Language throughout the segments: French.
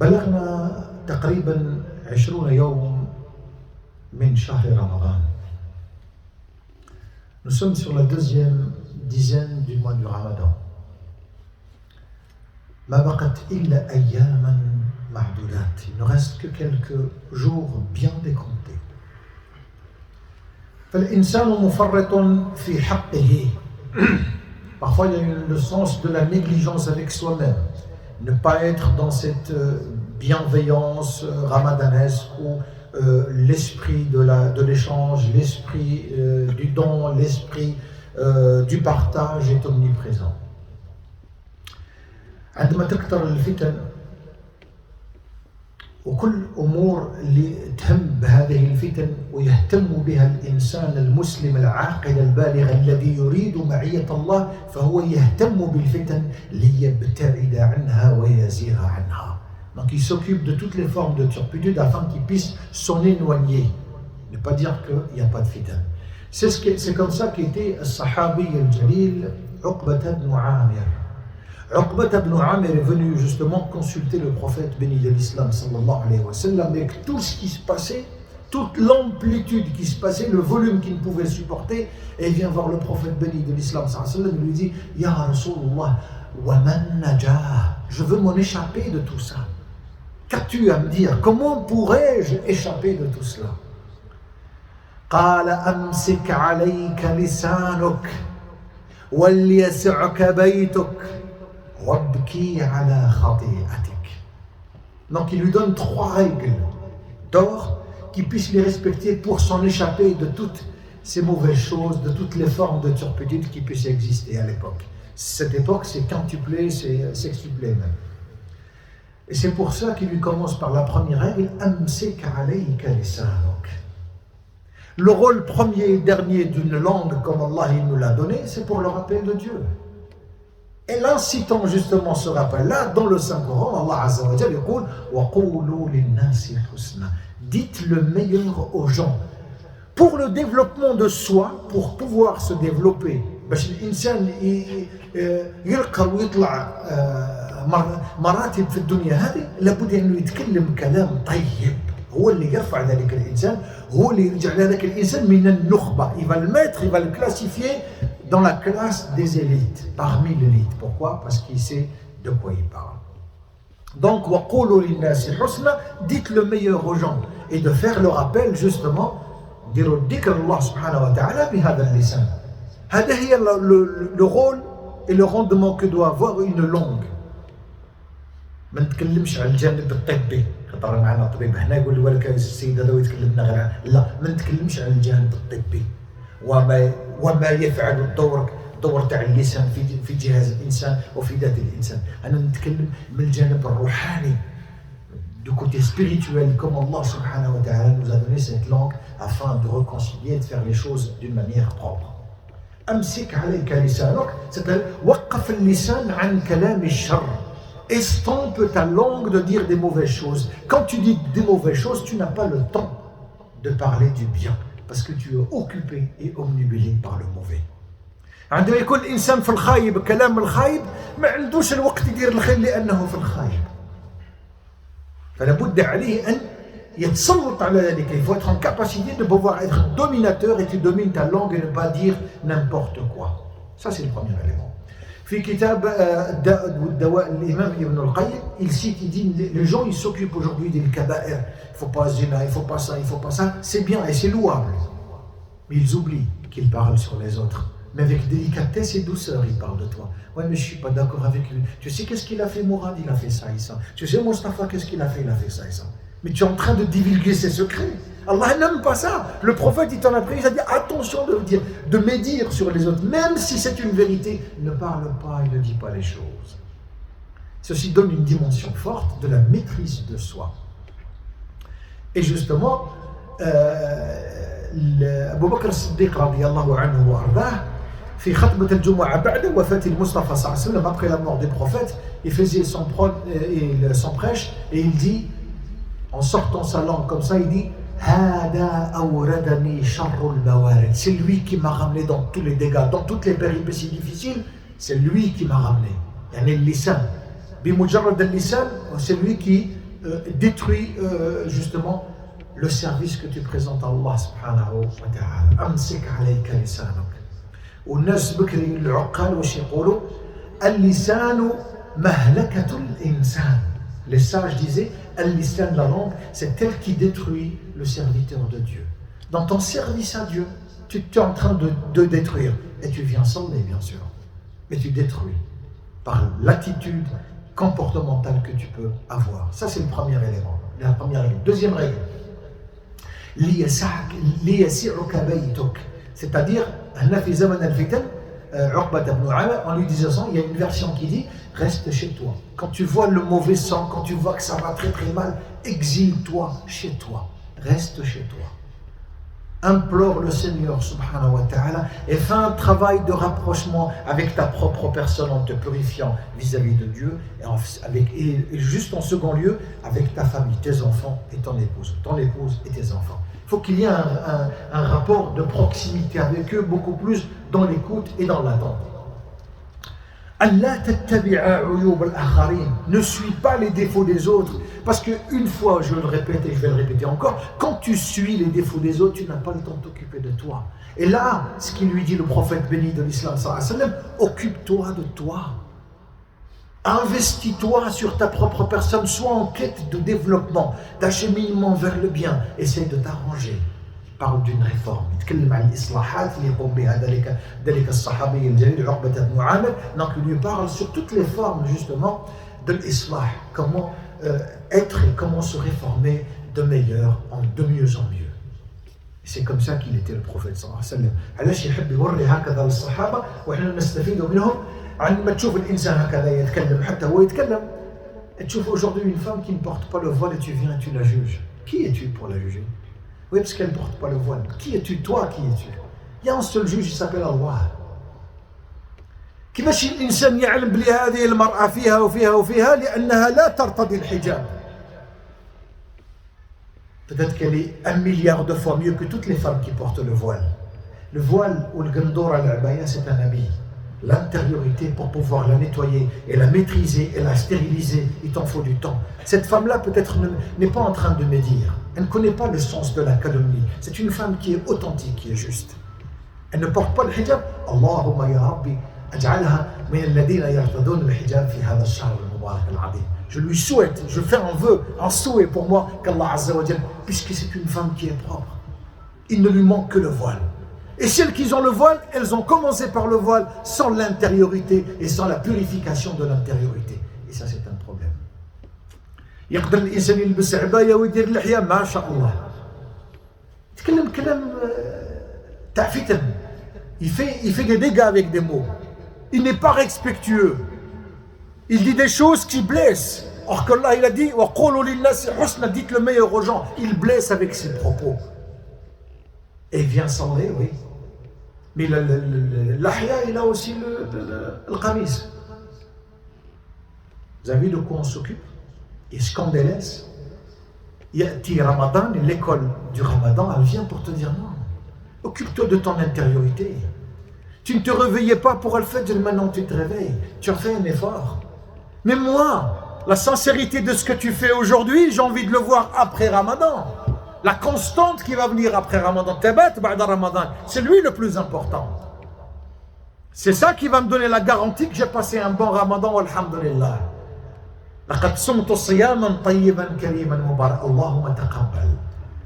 بلغنا تقريبا 20 يوم من شهر رمضان. Nous sommes sur la deuxième dizaine du mois du Ramadan. ما بقت إلا أياما معدودات. Il ne reste que quelques jours bien décomptés. فالإنسان مفرط في حقه. Parfois il y a le sens de la négligence avec soi-même. Ne pas être dans cette bienveillance ramadanesque où l'esprit de l'échange, l'esprit du don, l'esprit du partage est omniprésent. عندما تكثر الفتن وكل أمور اللي تهم بهذه الفتن ويهتم بها الإنسان المسلم العاقل البالغ الذي يريد معية الله فهو يهتم بالفتن ليبتعد عنها ويزيغ عنها. Donc il s'occupe de toutes les formes de turpitude afin qu'il puisse s'en éloigner. Ne pas dire qu'il n'y a pas de fitan. C'est comme ça qu'était le sahabi al-jalil Uqba ibn Amir. Uqba ibn Amir est venu justement consulter le prophète béni de l'islam sallallahu alayhi wa sallam avec tout ce qui se passait, toute l'amplitude qui se passait, le volume qu'il ne pouvait supporter, et il vient voir le prophète béni de l'islam sallallahu alayhi wa sallam et lui dit « Ya Rasulullah, wa man najah » je veux m'en échapper de tout ça. Qu'as-tu à me dire? Comment pourrais-je échapper de tout cela? قال أمسك عليك لسانك وليسعك بيتك وابكي على خطيئتك. Donc il lui donne 3 règles d'or qu'il puisse les respecter pour s'en échapper de toutes ces mauvaises choses, de toutes les formes de turpitude qui puissent exister à l'époque. Cette époque, c'est quintuplé, c'est sextuplé même. Et c'est pour ça qu'il lui commence par la première règle, Amsik alayka lisanuk. Le rôle premier et dernier d'une langue, comme Allah il nous l'a donné, c'est pour le rappel de Dieu. Et l'incitant justement ce rappel-là, dans le Saint-Coran, Allah Azza wa Jalla dit wa qulu linnasi husna. Dites le meilleur aux gens. Pour le développement de soi, pour pouvoir se développer, باش الإنسان يرقى ويطلع مراتب في الدنيا هذه لابد أنه يتكلم كلام طيب هو اللي يرفع ذلك الإنسان هو اللي يرجع ذلك الإنسان من النخبة. Il va le mettre, il va le classifier dans la classe des élites, parmi l'élite. Pourquoi? Parce qu'il sait de quoi il parle. Donc وَقُولُوا لِلنَّاسِ حُسْنًا, dites le meilleur aux gens et de faire le rappel justement dire ذكر الله سبحانه وتعالى بهذا اللسان. هذا هي le rôle et le rendement que doit avoir une langue. ما نتكلمش على الجانب الطبي، خاطر معنا طبيب هنا يقول لي ولك السيد هذا يتكلمنا غير لا، ما نتكلمش على الجانب الطبي وما يفعل الدور تاع اللسان في جهاز الانسان وفي ذات الانسان. انا نتكلم من الجانب الروحاني du côté spirituel, comme Allah subhanahu wa ta'ala nous a donné cette langue afin de réconcilier et de faire les choses d'une manière propre. أمسك عليك لسانك, c'est-à-dire وقف اللسان عن كلام الشر. Estompe ta langue de dire des mauvaises choses. Quand tu dis des mauvaises choses, tu n'as pas le temps de parler du bien, parce que tu es occupé et omnibulé par le mauvais. عندما يكون الإنسان في الخايب كلام الخايب ما عندوش الوقت يدير الخير لأنه في الخايب. فلا بد عليه أن يتسلط على ذلك. Il faut être en capacité de pouvoir être dominateur et tu domines ta langue et ne pas dire n'importe quoi. Ça c'est le premier élément. في كتاب الداء والدواء الإمام ابن القيم, il cite, il dit les gens ils s'occupent aujourd'hui des kaba'ir. Il faut pas zina, il faut pas ça, il faut pas ça. C'est bien et c'est louable. Mais ils oublient qu'ils parlent sur les autres. Mais avec délicatesse et douceur, il parle de toi. Ouais, mais je suis pas d'accord avec lui. Tu sais qu'est-ce qu'il a fait, Mourad? Il a fait ça et ça. Tu sais, Mustafa, qu'est-ce qu'il a fait? Il a fait ça et ça. Mais tu es en train de divulguer ses secrets. Allah n'aime pas ça. Le prophète, il t'en a pris, il a dit attention de médire sur les autres. Même si c'est une vérité, ne parle pas et ne dis pas les choses. Ceci donne une dimension forte de la maîtrise de soi. Et justement, Abu Bakr as-Siddiq radiyallahu anhu wa ardah, في خطبة الجمعة بعد وفاة المصطفى صلى الله عليه وسلم, après la mort des prophètes, il faisait son prêche et il dit, en sortant sa langue comme ça, il dit هذا أوردني شر الموارد. C'est lui qui m'a ramené dans tous les dégâts, dans toutes les péripéties difficiles, c'est lui qui m'a ramené. يعني اللسان بمجرد اللسان, c'est lui qui détruit justement le service que tu présentes à Allah subhanahu wa ta'ala. Amsik alayka lisanuk. والناس بكري العقال واش يقولوا اللسان مهلكة الإنسان. Les sages disaient al-lisan, la langue, c'est elle qui détruit le serviteur de Dieu. Dans ton service à Dieu, tu es en train de détruire. Et tu viens sonner, bien sûr. Mais tu détruis par l'attitude comportementale que tu peux avoir. Ça, c'est le premier élément. La première règle. Deuxième règle. C'est-à-dire, en lui disant, il y a une version qui dit reste chez toi. Quand tu vois le mauvais sang, quand tu vois que ça va très très mal, exile-toi chez toi. Reste chez toi. Implore le Seigneur subhanahu wa ta'ala et fais un travail de rapprochement avec ta propre personne en te purifiant vis-à-vis de Dieu et juste en second lieu avec ta famille, tes enfants et ton épouse et tes enfants. Il faut qu'il y ait un rapport de proximité avec eux beaucoup plus dans l'écoute et dans l'attente. Ne suis pas les défauts des autres. Parce qu'une fois, je le répète et je vais le répéter encore, quand tu suis les défauts des autres, tu n'as pas le temps de t'occuper de toi. Et là, ce qu'il lui dit le prophète béni de l'islam, occupe-toi de toi. Investis-toi sur ta propre personne, sois en quête de développement, d'acheminement vers le bien. Essaye de t'arranger. Il parle d'une réforme. Donc il lui parle sur toutes les formes justement de l'islah. Comment être et comment se réformer de mieux en mieux. C'est comme ça qu'il était le prophète sallallahu alayhi wa sallam. علاش يحب يوري هكذا للصحابة وإحنا نستفيد منهم عندما تشوف الإنسان هكذا يتكلم حتى هو يتكلم. تشوف aujourd'hui une femme qui ne porte pas le voile et tu viens et tu la juges. Qui es-tu pour la juger? Oui, parce qu'elle ne porte pas le voile. Qui es-tu? Toi, qui es-tu? Il y a un seul juge, il s'appelle Allah. كيفاش الإنسان يعلم بلي هذه المرأة فيها وفيها وفيها لأنها لا ترتدي الحجاب. Peut-être qu'elle est 1 milliard de fois mieux que toutes les femmes qui portent le voile. Le voile ou le gandour al-abaya, c'est un habit. L'intériorité, pour pouvoir la nettoyer et la maîtriser et la stériliser, il t'en faut du temps. Cette femme-là, peut-être, n'est pas en train de médire. Elle ne connaît pas le sens de la calomnie. C'est une femme qui est authentique, qui est juste. Elle ne porte pas le hijab. Allahumma ya Rabbi, aj'alha min alladhina yartadun al-hijab fi hadha ash-shahr al-mubarak al-'azim. Je lui souhaite, je fais un vœu, un souhait pour moi qu'Allah Azza wa Jal, puisque c'est une femme qui est propre, il ne lui manque que le voile. Et celles qui ont le voile, elles ont commencé par le voile sans l'intériorité et sans la purification de l'intériorité. Et ça, c'est un problème. يقدر الإنسان يلبس عباية ويدير اللحية ما شاء الله. يتكلم كلام تاع فتن. Il fait des dégâts avec des mots. Il n'est pas respectueux. Il dit des choses qui blessent. Or qu'Allah il a dit وَقُولُوا لِلنَّاسِ حُسْنًا, dites le meilleur aux gens. Il blesse avec ses propos. Et il vient sembler, oui. Mais l'ahya, il a aussi le qamis. Vous avez vu de quoi on s'occupe? Et ce qu'on délaisse. Yati Ramadan, l'école du Ramadan, elle vient pour te dire non. Occupe-toi de ton intériorité. Tu ne te réveillais pas pour le fait, maintenant tu te réveilles. Tu as fait un effort. Mais moi, la sincérité de ce que tu fais aujourd'hui, j'ai envie de le voir après Ramadan. La constante qui va venir après Ramadan, c'est lui le plus important. C'est ça qui va me donner la garantie que j'ai passé un bon Ramadan, alhamdulillah.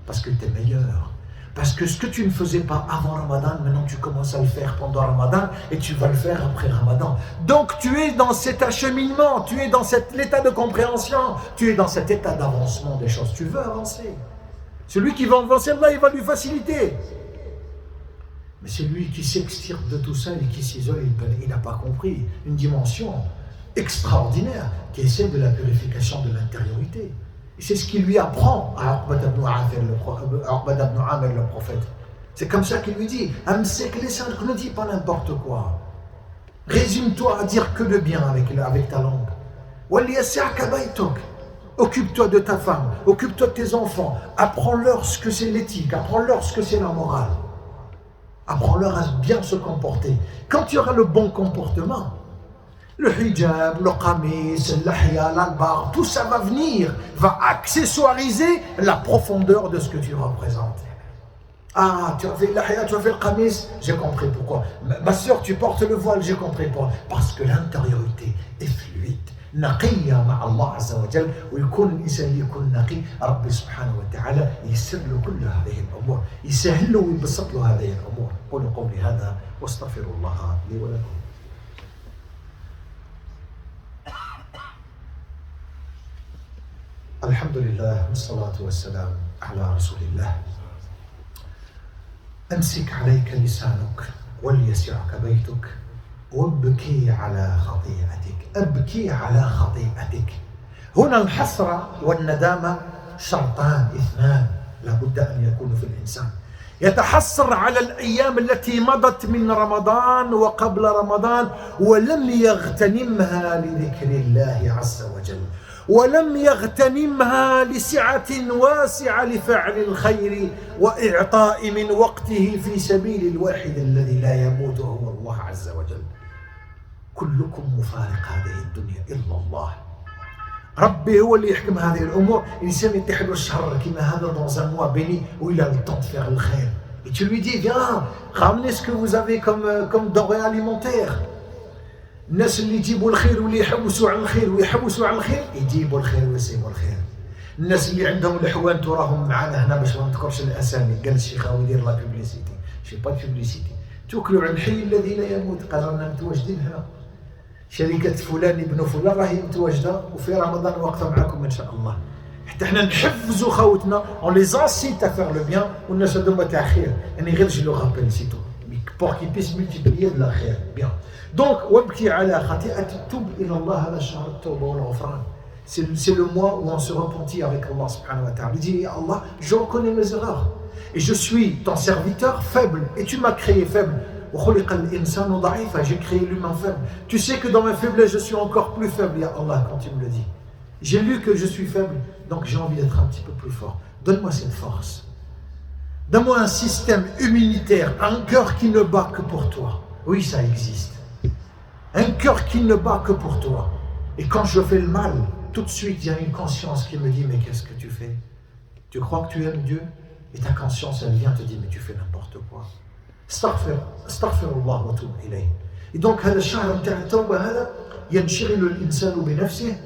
Parce que tu es meilleur. Parce que ce que tu ne faisais pas avant Ramadan, maintenant tu commences à le faire pendant Ramadan et tu vas le faire après Ramadan. Donc tu es dans cet acheminement, tu es dans cet état de compréhension, tu es dans cet état d'avancement des choses. Tu veux avancer. Celui qui va avancer, Allah, il va lui faciliter. Mais celui qui s'extirpe de tout ça et qui s'isole, il n'a pas compris une dimension extraordinaire qui essaie de la purification de l'intériorité. Et c'est ce qu'il lui apprend à Uqbat ibn Amir, le prophète. C'est comme ça qu'il lui dit Amsek lisan, ne dis pas n'importe quoi. Résume-toi à dire que le bien avec ta langue. Waliyasi'aka baytuk. Occupe-toi de ta femme, occupe-toi de tes enfants, apprends-leur ce que c'est l'éthique, apprends-leur ce que c'est la morale. Apprends-leur à bien se comporter. Quand tu auras le bon comportement, Le hijab, le qamis, l'ahya, l'albar, tout ça va venir, va accessoiriser la profondeur de ce que tu représentes. Ah, tu as fait l'ahya, tu as fait le qamis, j'ai compris pourquoi. Ma soeur, tu portes le voile, j'ai compris pourquoi. Parce que l'intériorité est fluide. نقية مع الله عز وجل ويكون الإنسان يكون نقي ربي سبحانه وتعالى يسر له كل هذه الأمور يسهل له ويبسط له هذه الأمور قولوا قولي هذا واستغفر الله لي ولكم الحمد لله والصلاة والسلام على رسول الله أمسك عليك لسانك وليسعك بيتك وابكي على خطيئتك ابكي على خطيئتك هنا الحسرة والندامة شرطان اثنان لابد أن يكون في الإنسان يتحسر على الأيام التي مضت من رمضان وقبل رمضان ولم يغتنمها لذكر الله عز وجل ولم يغتنمها لسعة واسعة لفعل الخير وإعطاء من وقته في سبيل الواحد الذي لا يموت هو الله عز وجل كلكم مفارق هذه الدنيا إلا الله ربي هو اللي يحكم هذه الأمور الإنسان يتحد الشهر كما هذا dans un mois béni où il a le temps de faire le khair et tu lui dis viens ramenez ce que vous avez comme denrées alimentaires الناس اللي يجيبوا الخير واللي يحوسوا على الخير ويحوسوا على الخير يجيبوا الخير ويسيبوا الخير الناس اللي عندهم الحوان تراهم معنا هنا باش ما نذكرش الاسامي قال الشيخ هاو يدير لا بوبليسيتي شي با بوبليسيتي توكلوا على الحي الذي لا يموت قال رانا متواجدين هنا شركه فلان ابن فلان راهي متواجده وفي رمضان واقفه معكم ان شاء الله حتى حنا نحفزوا خوتنا اون لي انسيت ا فير لو بيان والناس هذوما تاع خير يعني غير جو لو رابيل سيتو بور كي بيس ملتيبليير لا خير بيان Donc, وابكي على خطيئتك توب إلى الله هذا شهر التوبة والغفران. C'est le mois où on se repentit avec Allah subhanahu wa ta'ala. Il dit, Allah, je reconnais mes erreurs. Et je suis ton serviteur faible. Et tu m'as créé faible. وخلق الإنسان ضعيفا. J'ai créé l'humain faible. Tu sais que dans ma faiblesse, je suis encore plus faible, ya Allah, quand tu me le dis. J'ai lu que je suis faible, donc j'ai envie d'être un petit peu plus fort. Donne-moi cette force. Donne-moi un système immunitaire, un cœur qui ne bat que pour toi. Oui, ça existe. Un cœur qui ne bat que pour toi. Et quand je fais le mal, tout de suite, il y a une conscience qui me dit, mais qu'est-ce que tu fais? Tu crois que tu aimes Dieu? Et ta conscience, elle vient te dire, mais tu fais n'importe quoi. Astaghfirullah wa tub ilayh. Et donc, هذا الشهر نتاع التوبة هذا ينشغل الإنسان بنفسه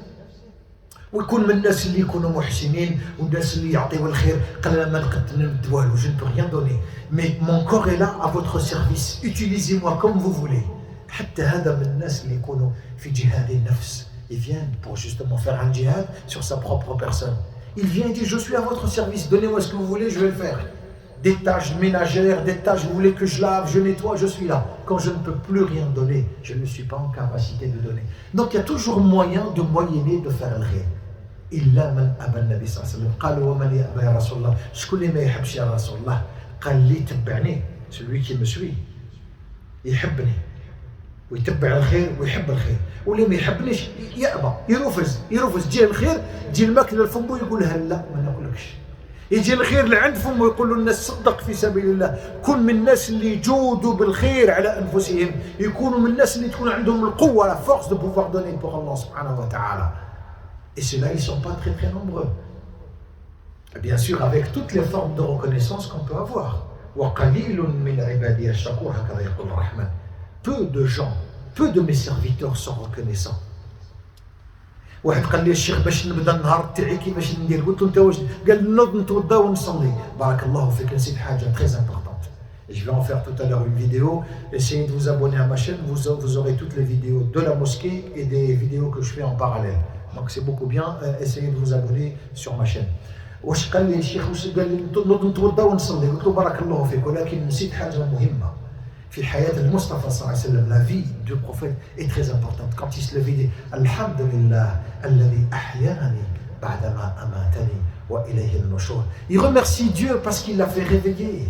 ويكون من الناس اللي يكونوا محسنين والناس اللي يعطيوا الخير قال انا ما نقد والو je ne peux rien donner mais mon corps est là à votre service utilisez-moi comme vous voulez حتى هذا من الناس اللي يكونوا في جهاد النفس ils viennent pour justement faire un djihad sur sa propre personne il vient et dit je suis à votre service donnez-moi ce que vous voulez je vais le faire des tâches ménagères des tâches vous voulez que je lave je nettoie je suis là quand je ne peux plus rien donner je ne suis pas en capacité de donner donc il y a toujours moyen de moyenner de faire le khayr إلا من أبى النبي صلى الله عليه وسلم قال ومن يأبى يا رسول الله شكون اللي ما يحبش يا رسول الله قال لي تبعني celui qui me suit يحبني ويتبع الخير ويحب الخير واللي ما يحبنيش يأبى يرفز تجي الخير تجي الماكله لفمه يقول لها لا ما ناكلكش يجي الخير لعند فمه يقول له الناس صدق في سبيل الله كن من الناس اللي يجودوا بالخير على انفسهم يكونوا من الناس اللي تكون عندهم القوه la force de pouvoir donner pour Allah subhanahu wa ta'ala. Et ceux-là, ils ne sont pas très très nombreux. Bien sûr, avec toutes les formes de reconnaissance qu'on peut avoir. Peu de gens, peu de mes serviteurs sont reconnaissants. واحد قال لي الشيخ باش نبدا النهار تاعي كيفاش ندير قلت له انت واش قال نوض نتوضا ونصلي بارك الله فيك نسيت حاجه très importante. Et je vais en faire tout à l'heure une vidéo. Essayez de vous abonner à ma chaîne, vous aurez toutes les vidéos de la mosquée et des vidéos que je fais en parallèle. Donc c'est beaucoup bien, essayez de vous abonner sur ma chaîne. واش قال لي الشيخ واش قال لي نوض نتوضا ونصلي قلت له بارك الله فيك ولكن نسيت حاجه مهمه في حياه المصطفى صلى الله عليه وسلم la vie du prophète est très importante quand il se levait il dit alhamdulillah alladhi ahyani ba'dama amatani wa ilayhi an-nushur il remercie Dieu parce qu'il l'a fait réveiller.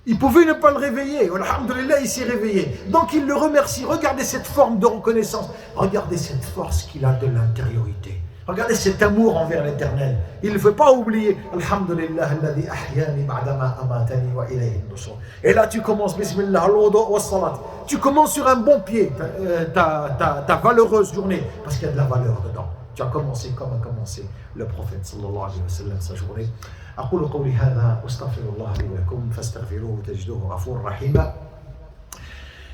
Il pouvait ne pas le réveiller. Alhamdulillah, il s'est réveillé. Donc il le remercie. Regardez cette forme de reconnaissance. Regardez cette force qu'il a de l'intériorité. Regardez cet amour envers l'Éternel. Il ne veut pas oublier Alhamdulillah alladhi ahyani ba'dama amatani wa ilayhi an-nushur. Et là tu commences Bismillah al-wudu wa salat. Tu commences sur un bon pied ta valeureuse journée parce qu'il y a de la valeur dedans. Tu as commencé comme a commencé le prophète sallallahu alayhi wa sallam sa journée. أقول قولي هذا واستغفر الله لي ولكم فاستغفروه تجدوه غفورا رحيما.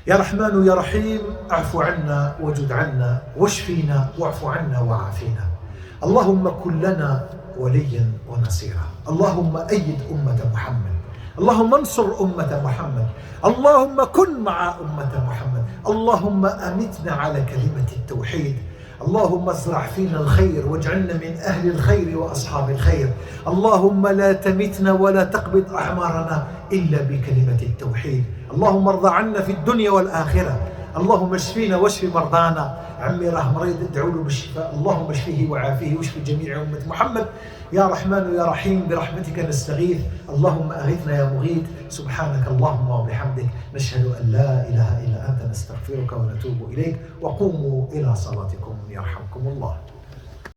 يا رحمن يا رحيم اعف عنا وجد عنا واشفينا واعف عنا وعافينا. اللهم كن لنا وليا ونصيرا. اللهم أيد أمة محمد. اللهم انصر أمة محمد. اللهم كن مع أمة محمد. اللهم أمتنا على كلمة التوحيد. اللهم ازرع فينا الخير واجعلنا من أهل الخير وأصحاب الخير. اللهم لا تمتنا ولا تقبض أعمارنا إلا بكلمة التوحيد. اللهم ارضى عنا في الدنيا والآخرة. اللهم اشفينا واشف مرضانا. عمي راه مريض ادعوا له بالشفاء. اللهم اشفيه وعافيه واشف جميع أمة محمد. يا رحمن يا رحيم برحمتك نستغيث. اللهم أغثنا يا مغيث. سبحانك اللهم وبحمدك نشهد أن لا إله إلا أنت نستغفرك ونتوب إليك. وقوموا إلى صلاتكم يرحمكم الله.